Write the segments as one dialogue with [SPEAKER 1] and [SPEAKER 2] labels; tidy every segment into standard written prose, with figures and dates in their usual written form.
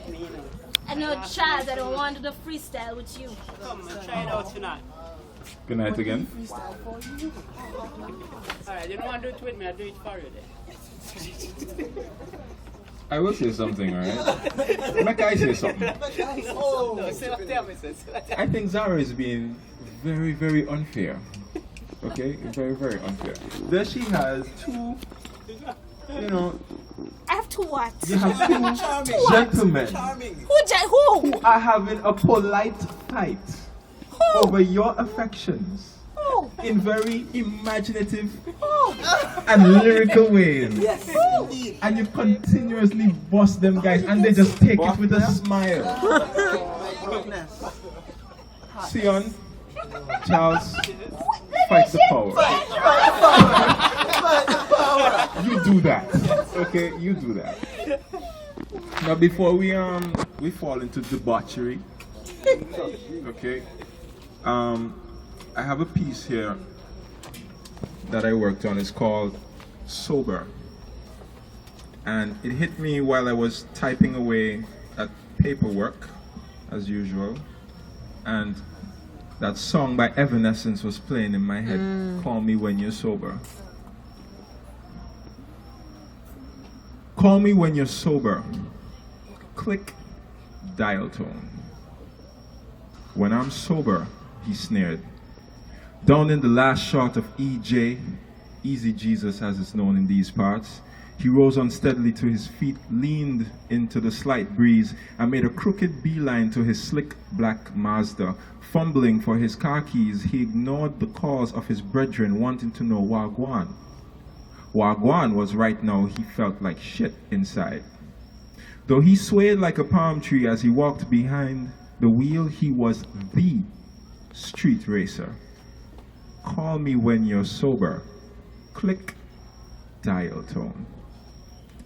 [SPEAKER 1] me, you know.
[SPEAKER 2] I know, Charles, I don't want to do the freestyle with you.
[SPEAKER 1] Come and try it out tonight.
[SPEAKER 3] Good night again.
[SPEAKER 1] Alright, you don't want to do it with me, I'll do it for you then.
[SPEAKER 3] I will say something, alright? Make I say something.
[SPEAKER 1] No, say what tell me, sis.
[SPEAKER 3] I think Zara is being very, very unfair. Okay? Very, very unfair. There she has two, you know,
[SPEAKER 2] I have to what?
[SPEAKER 3] you have two gentlemen
[SPEAKER 2] Who?
[SPEAKER 3] who are having a polite fight over your affections
[SPEAKER 2] Who?
[SPEAKER 3] in very imaginative
[SPEAKER 2] Who?
[SPEAKER 3] and lyrical ways.
[SPEAKER 4] Yes,
[SPEAKER 2] Who?
[SPEAKER 4] indeed.
[SPEAKER 3] And you continuously boss them guys and they just take it with a smile.
[SPEAKER 4] My goodness.
[SPEAKER 3] Seon, Charles, fight the power. You do that. Okay, you do that. Now before we fall into debauchery, okay, I have a piece here that I worked on. It's called Sober. And it hit me while I was typing away at paperwork, as usual. And that song by Evanescence was playing in my head, Call Me When You're Sober. Call me when you're sober. Click dial tone. When I'm sober, he sneered. Down in the last shot of EJ, Easy Jesus as it's known in these parts, he rose unsteadily to his feet, leaned into the slight breeze, and made a crooked beeline to his slick black Mazda. Fumbling for his car keys, he ignored the calls of his brethren wanting to know Wagwan. Wagwan was right now he felt like shit inside. Though he swayed like a palm tree as he walked behind the wheel, he was the street racer. Call me when you're sober. Click dial tone.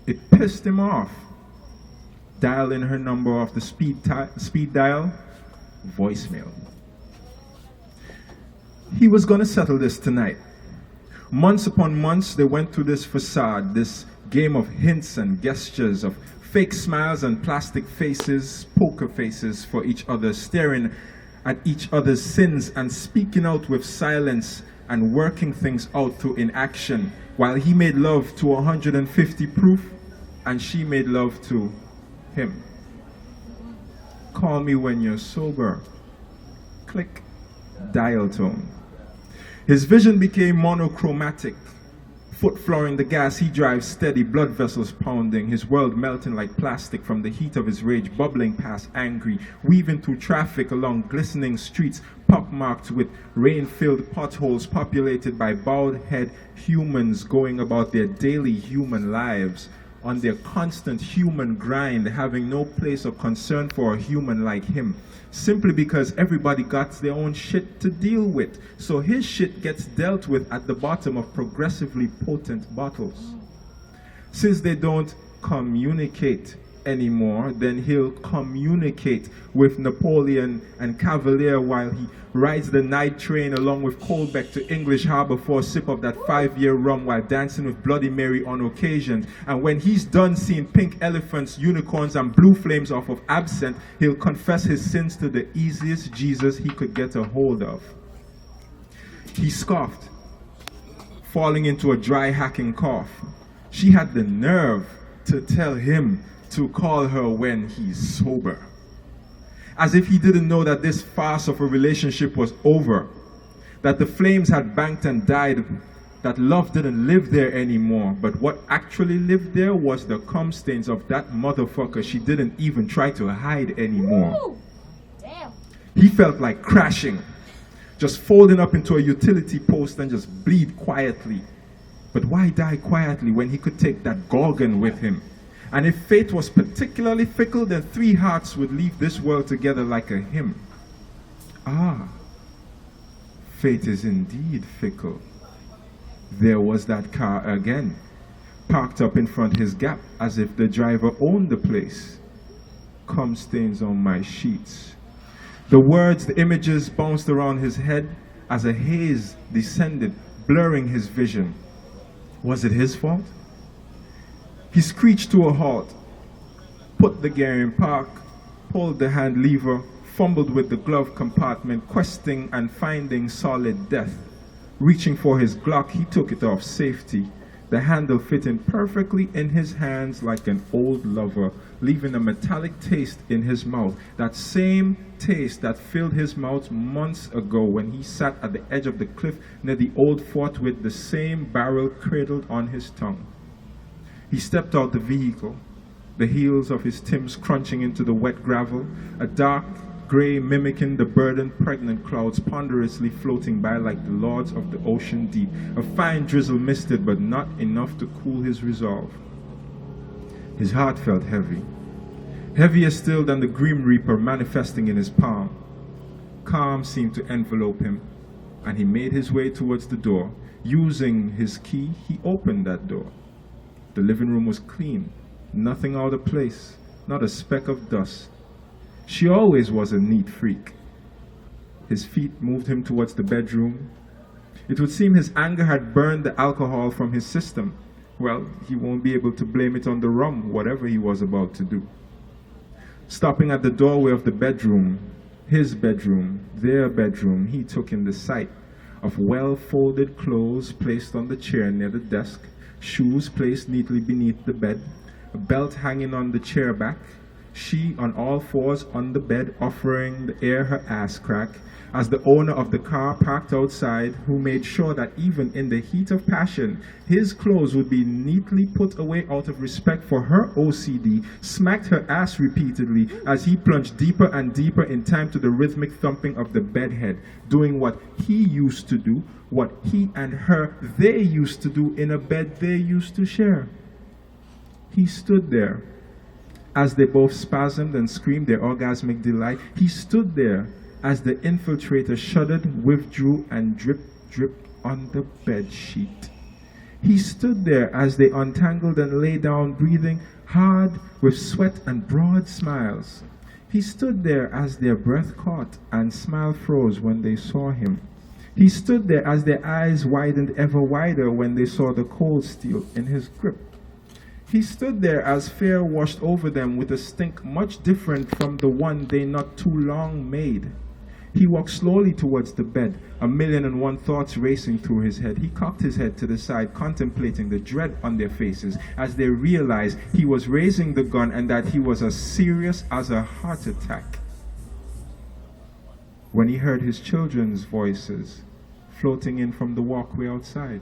[SPEAKER 3] It pissed him off. Dial in her number off the speed dial. Voicemail. He was gonna settle this tonight. Months upon months, they went through this facade, this game of hints and gestures, of fake smiles and plastic faces, poker faces for each other, staring at each other's sins and speaking out with silence and working things out through inaction, while he made love to 150 proof and she made love to him. Call me when you're sober. Click dial tone. His vision became monochromatic. Foot flooring the gas, he drives steady, blood vessels pounding, his world melting like plastic from the heat of his rage, bubbling past angry, weaving through traffic along glistening streets, pockmarked with rain-filled potholes populated by bowed-head humans going about their daily human lives, on their constant human grind, having no place of concern for a human like him, simply because everybody got their own shit to deal with. So his shit gets dealt with at the bottom of progressively potent bottles. Since they don't communicate anymore, then he'll communicate with Napoleon and Cavalier while he rides the night train along with Colbeck to English Harbor for a sip of that 5-year rum while dancing with Bloody Mary on occasion. And when he's done seeing pink elephants, unicorns, and blue flames off of absinthe, he'll confess his sins to the easiest Jesus he could get a hold of. He scoffed, falling into a dry hacking cough. She had the nerve to tell him to call her when he's sober. As if he didn't know that this farce of a relationship was over, that the flames had banked and died, that love didn't live there anymore, but what actually lived there was the cum stains of that motherfucker she didn't even try to hide anymore.
[SPEAKER 2] Ooh, damn.
[SPEAKER 3] He felt like crashing, just folding up into a utility post and just bleed quietly. But why die quietly when he could take that Gorgon with him? And if fate was particularly fickle, then 3 hearts would leave this world together like a hymn. Ah, fate is indeed fickle. There was that car again, parked up in front his gap, as if the driver owned the place. Cum stains on my sheets. The words, the images bounced around his head as a haze descended, blurring his vision. Was it his fault? He screeched to a halt, put the gear in park, pulled the hand lever, fumbled with the glove compartment, questing and finding solid death. Reaching for his Glock, he took it off safety, the handle fitting perfectly in his hands like an old lover, leaving a metallic taste in his mouth, that same taste that filled his mouth months ago when he sat at the edge of the cliff near the old fort with the same barrel cradled on his tongue. He stepped out the vehicle, the heels of his Timbs crunching into the wet gravel, a dark gray mimicking the burdened pregnant clouds ponderously floating by like the lords of the ocean deep. A fine drizzle misted, but not enough to cool his resolve. His heart felt heavy, heavier still than the grim reaper manifesting in his palm. Calm seemed to envelope him, and he made his way towards the door. Using his key, he opened that door. The living room was clean, nothing out of place, not a speck of dust. She always was a neat freak. His feet moved him towards the bedroom. It would seem his anger had burned the alcohol from his system. Well, he won't be able to blame it on the rum, whatever he was about to do. Stopping at the doorway of the bedroom, his bedroom, their bedroom, he took in the sight of well-folded clothes placed on the chair near the desk, shoes placed neatly beneath the bed, a belt hanging on the chair back, she on all fours on the bed offering the air her ass crack, as the owner of the car parked outside, who made sure that even in the heat of passion, his clothes would be neatly put away out of respect for her OCD, smacked her ass repeatedly as he plunged deeper and deeper in time to the rhythmic thumping of the bedhead, doing what he used to do, what he and her, they used to do in a bed they used to share. He stood there as they both spasmed and screamed their orgasmic delight. He stood there as the infiltrator shuddered, withdrew, and dripped on the bed sheet. He stood there as they untangled and lay down, breathing hard with sweat and broad smiles. He stood there as their breath caught and smile froze when they saw him. He stood there as their eyes widened ever wider when they saw the cold steel in his grip. He stood there as fear washed over them with a stink much different from the one they not too long made. He walked slowly towards the bed, 1,000,001 thoughts racing through his head. He cocked his head to the side, contemplating the dread on their faces as they realized he was raising the gun and that he was as serious as a heart attack. When he heard his children's voices floating in from the walkway outside.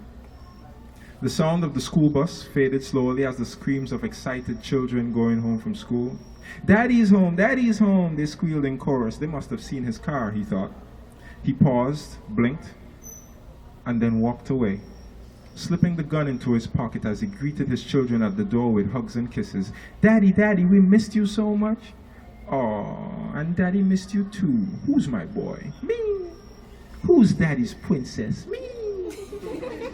[SPEAKER 3] The sound of the school bus faded slowly as the screams of excited children going home from school. "Daddy's home, Daddy's home," they squealed in chorus. They must have seen his car, he thought. He paused, blinked, and then walked away, slipping the gun into his pocket as he greeted his children at the door with hugs and kisses. "Daddy, Daddy, we missed you so much." "Aw, and Daddy missed you too. Who's my boy?" "Me." "Who's Daddy's princess?" "Me."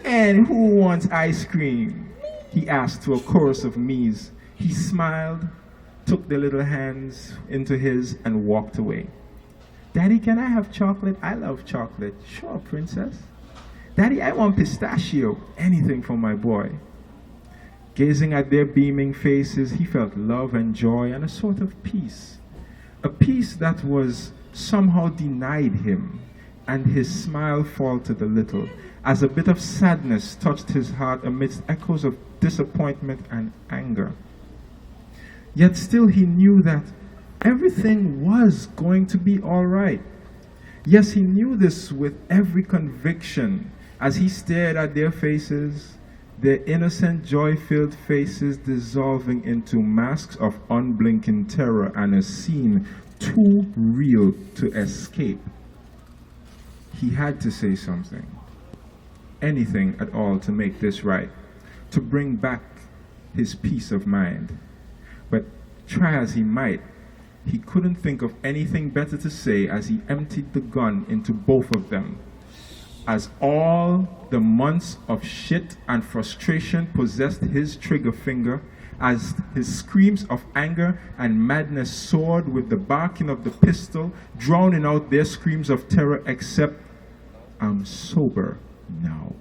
[SPEAKER 3] "And who wants ice cream?" he asked to a chorus of me's. He smiled, took their little hands into his, and walked away. "Daddy, can I have chocolate? I love chocolate." "Sure, princess." "Daddy, I want pistachio." "Anything for my boy." Gazing at their beaming faces, he felt love and joy and a sort of peace. A peace that was somehow denied him, and his smile faltered a little as a bit of sadness touched his heart amidst echoes of disappointment and anger. Yet still he knew that everything was going to be all right. Yes, he knew this with every conviction as he stared at their faces, their innocent, joy-filled faces dissolving into masks of unblinking terror and a scene too real to escape. He had to say something, anything at all to make this right, to bring back his peace of mind. But try as he might, he couldn't think of anything better to say as he emptied the gun into both of them. As all the months of shit and frustration possessed his trigger finger, as his screams of anger and madness soared with the barking of the pistol, drowning out their screams of terror except, "I'm sober now."